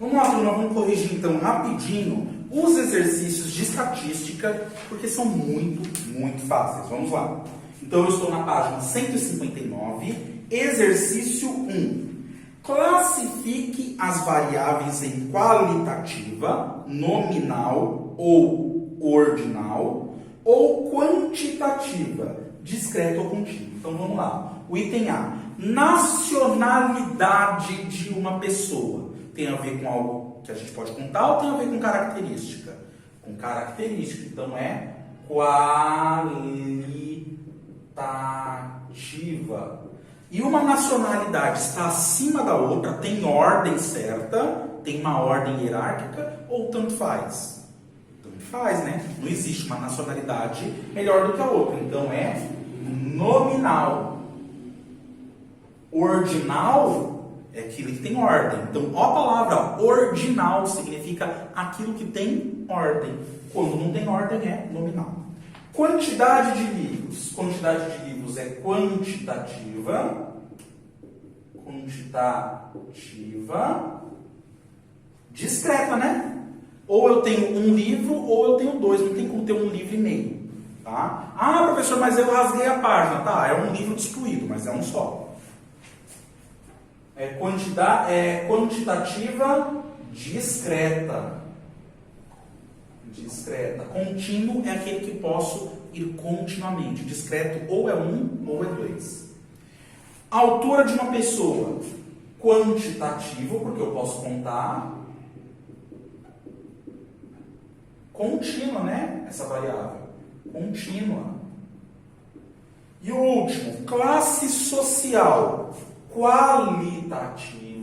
Vamos lá, turma, vamos corrigir então rapidinho os exercícios de estatística, porque são muito fáceis. Vamos lá. Então eu estou na página 159, exercício 1. Classifique as variáveis em qualitativa, nominal ou ordinal, ou quantitativa, discreta ou contínua. Então vamos lá. O item A. Nacionalidade de uma pessoa. Tem a ver com algo que a gente pode contar ou tem a ver com característica? Com característica. Então é qualitativa. E uma nacionalidade está acima da outra, tem ordem certa, tem uma ordem hierárquica ou tanto faz? Tanto faz, né? Não existe uma nacionalidade melhor do que a outra. Então é nominal. Ordinal é aquilo que tem ordem. Então, a palavra ordinal significa aquilo que tem ordem. Quando não tem ordem é nominal. Quantidade de livros. Quantidade de livros é quantitativa. Quantitativa. Discreta, né? Ou eu tenho um livro ou eu tenho dois. Não tem como ter um livro e meio. Tá? Ah, professor, mas eu rasguei a página. Tá, é um livro destruído, mas é um só. É quantitativa discreta. Discreta. Contínuo é aquele que posso ir continuamente. Discreto ou é um ou é dois. Altura de uma pessoa. Quantitativo, porque eu posso contar. Contínua, né? Essa variável. Contínua. E o último, classe social. Qualitativa,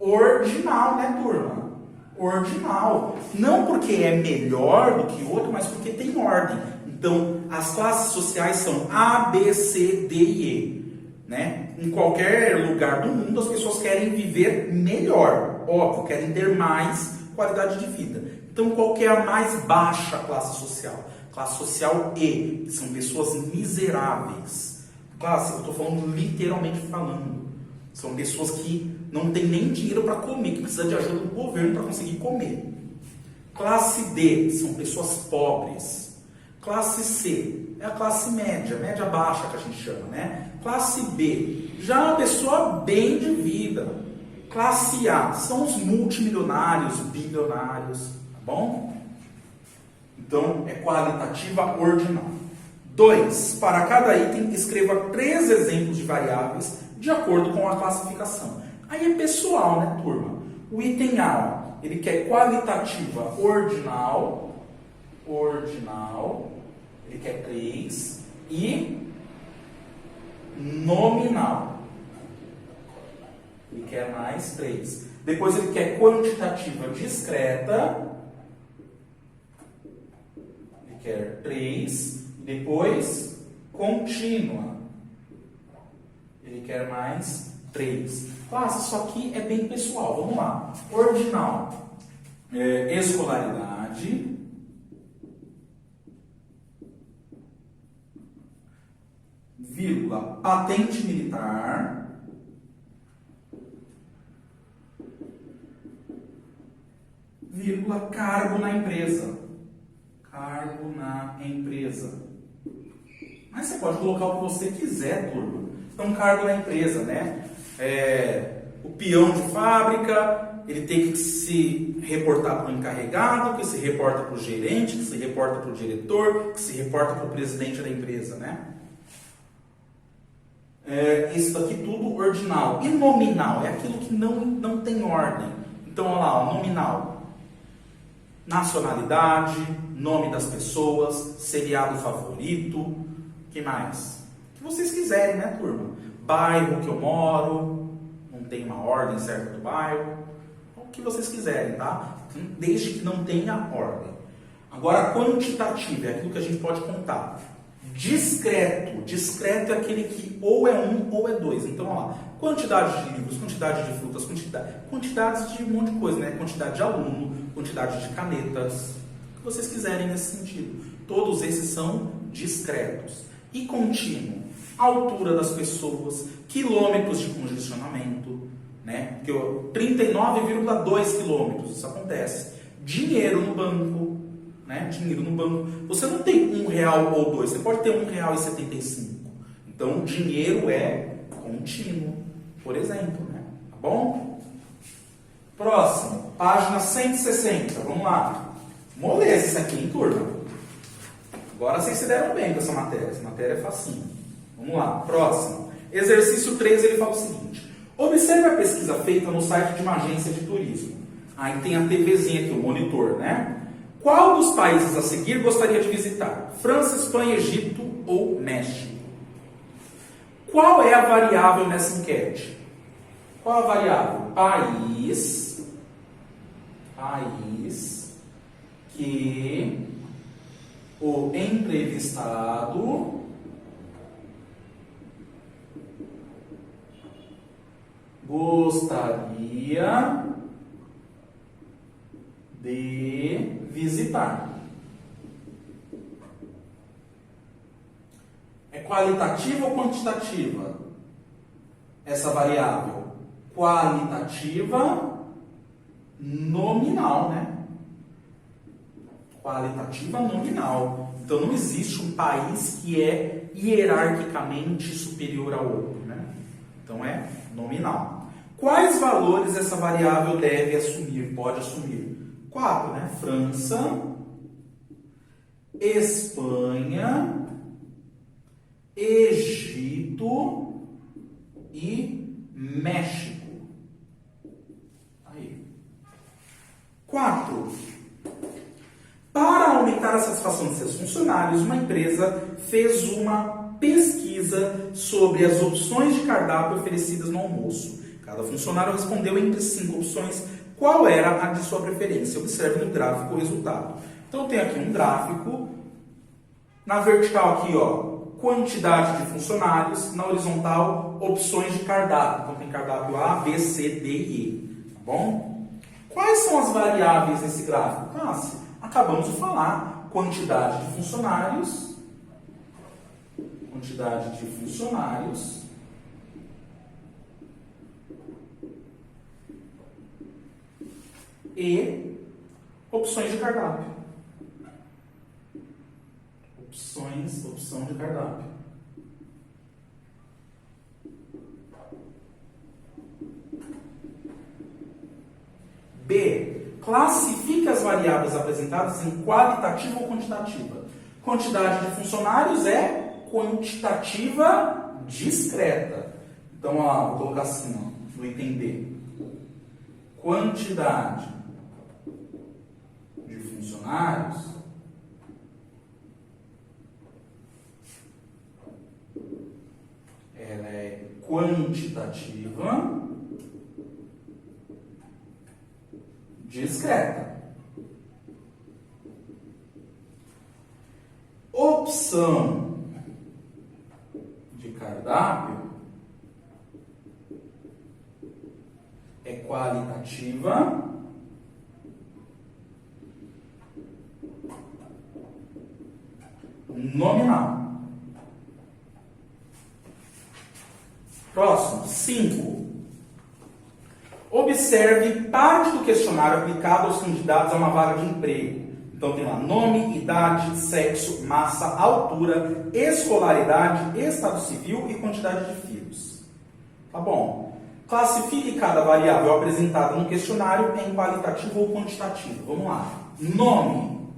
ordinal, né, turma? Ordinal. Não porque é melhor do que o outro, mas porque tem ordem. Então, as classes sociais são A, B, C, D e E. Né? Em qualquer lugar do mundo, as pessoas querem viver melhor. Óbvio, querem ter mais qualidade de vida. Então, qual que é a mais baixa classe social? Classe social E, que são pessoas miseráveis. Classe, eu estou falando literalmente falando. São pessoas que não têm nem dinheiro para comer, que precisam de ajuda do governo para conseguir comer. Classe D, são pessoas pobres. Classe C, é a classe média, média baixa que a gente chama, né? Classe B, já é uma pessoa bem de vida. Classe A, são os multimilionários, bilionários, tá bom? Então, é qualitativa ordinal. 2. Para cada item, escreva 3 exemplos de variáveis de acordo com a classificação. Aí é pessoal, né, turma? O item A, ó, ele quer qualitativa ordinal, ele quer 3, e nominal. Ele quer mais 3. Depois ele quer quantitativa discreta, quer 3, depois contínua. Ele quer mais 3. Classe, isso aqui é bem pessoal. Vamos lá. Ordinal. Escolaridade. Vírgula. Patente militar. Vírgula. Cargo na empresa. Cargo na empresa. Mas você pode colocar o que você quiser, turma. Então, cargo na empresa, né? O peão de fábrica, ele tem que se reportar para o encarregado, que se reporta para o gerente, que se reporta para o diretor, que se reporta para o presidente da empresa, né? Isso daqui tudo ordinal. E nominal é aquilo que não tem ordem. Então, olha lá, ó, nominal. Nacionalidade, nome das pessoas, seriado favorito, que mais? O que vocês quiserem, né, turma? Bairro que eu moro, não tem uma ordem certa do bairro, o que vocês quiserem, tá? Desde que não tenha ordem. Agora, quantitativo é aquilo que a gente pode contar. Discreto é aquele que ou é 1 ou é 2. Então, olha lá, quantidade de livros, quantidade de frutas, quantidades de um monte de coisa, né? Quantidade de aluno, quantidade de canetas, o que vocês quiserem nesse sentido. Todos esses são discretos. E contínuo? altura das pessoas, quilômetros de congestionamento, né? Porque 39,2 quilômetros, isso acontece. Dinheiro no banco, né? Dinheiro no banco. Você não tem R$1 ou dois, você pode ter R$1,75. Então, o dinheiro é contínuo, por exemplo, né? Tá bom? Próximo, página 160, vamos lá. Moleza isso aqui, hein, turma? Agora vocês se deram bem com essa matéria é facinho. Vamos lá, próximo. Exercício 3, ele fala o seguinte. Observe a pesquisa feita no site de uma agência de turismo. Aí tem a TVzinha aqui, o monitor, né? Qual dos países a seguir gostaria de visitar? França, Espanha, Egito ou México? Qual é a variável nessa enquete? Qual a variável? País que o entrevistado gostaria de visitar. É qualitativa ou quantitativa essa variável? Qualitativa nominal, né? Qualitativa nominal. Então não existe um país que é hierarquicamente superior ao outro, né? Então é nominal. Quais valores essa variável deve assumir? Pode assumir 4, né? França, Espanha, Egito e México. Aí. 4. Para aumentar a satisfação de seus funcionários, uma empresa fez uma pesquisa sobre as opções de cardápio oferecidas no almoço. Cada funcionário respondeu entre 5 opções qual era a de sua preferência. Observe no gráfico o resultado. Então, tem aqui um gráfico. Na vertical aqui, ó, quantidade de funcionários. Na horizontal, opções de cardápio. Então, tem cardápio A, B, C, D e E. Tá bom? Quais são as variáveis nesse gráfico? Acabamos de falar. Quantidade de funcionários. Quantidade de funcionários. E opções de cardápio. Opção de cardápio. B. Classifique as variáveis apresentadas em qualitativa ou quantitativa. Quantidade de funcionários é quantitativa discreta. Então, ó, vou colocar assim, ó, no item B. Quantidade de funcionários ela é quantitativa discreta. Opção de cardápio é qualitativa nominal. Próximo, 5. Observe parte do questionário aplicado aos candidatos a uma vaga de emprego. Então tem lá nome, idade, sexo, massa, altura, escolaridade, estado civil e quantidade de filhos. Tá bom. Classifique cada variável apresentada no questionário em qualitativo ou quantitativo. Vamos lá. Nome,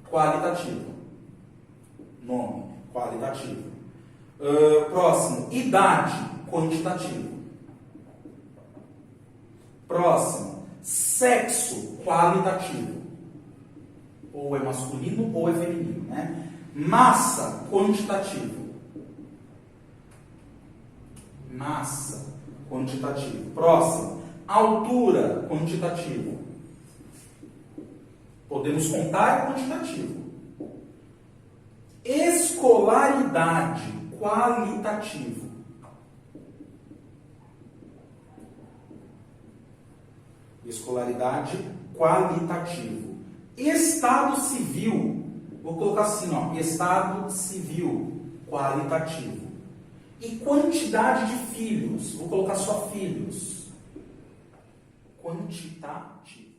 qualitativo. Nome, qualitativo. Próximo, idade, quantitativo. Próximo, sexo, qualitativo. Ou é masculino ou é feminino, né? Massa, quantitativo. Massa, quantitativo. Próximo, altura, quantitativo. Podemos contar é quantitativo. Escolaridade, qualitativo. Escolaridade, qualitativo. Estado civil, vou colocar assim, ó, estado civil, qualitativo. E quantidade de filhos? Vou colocar só filhos. Quantitativo.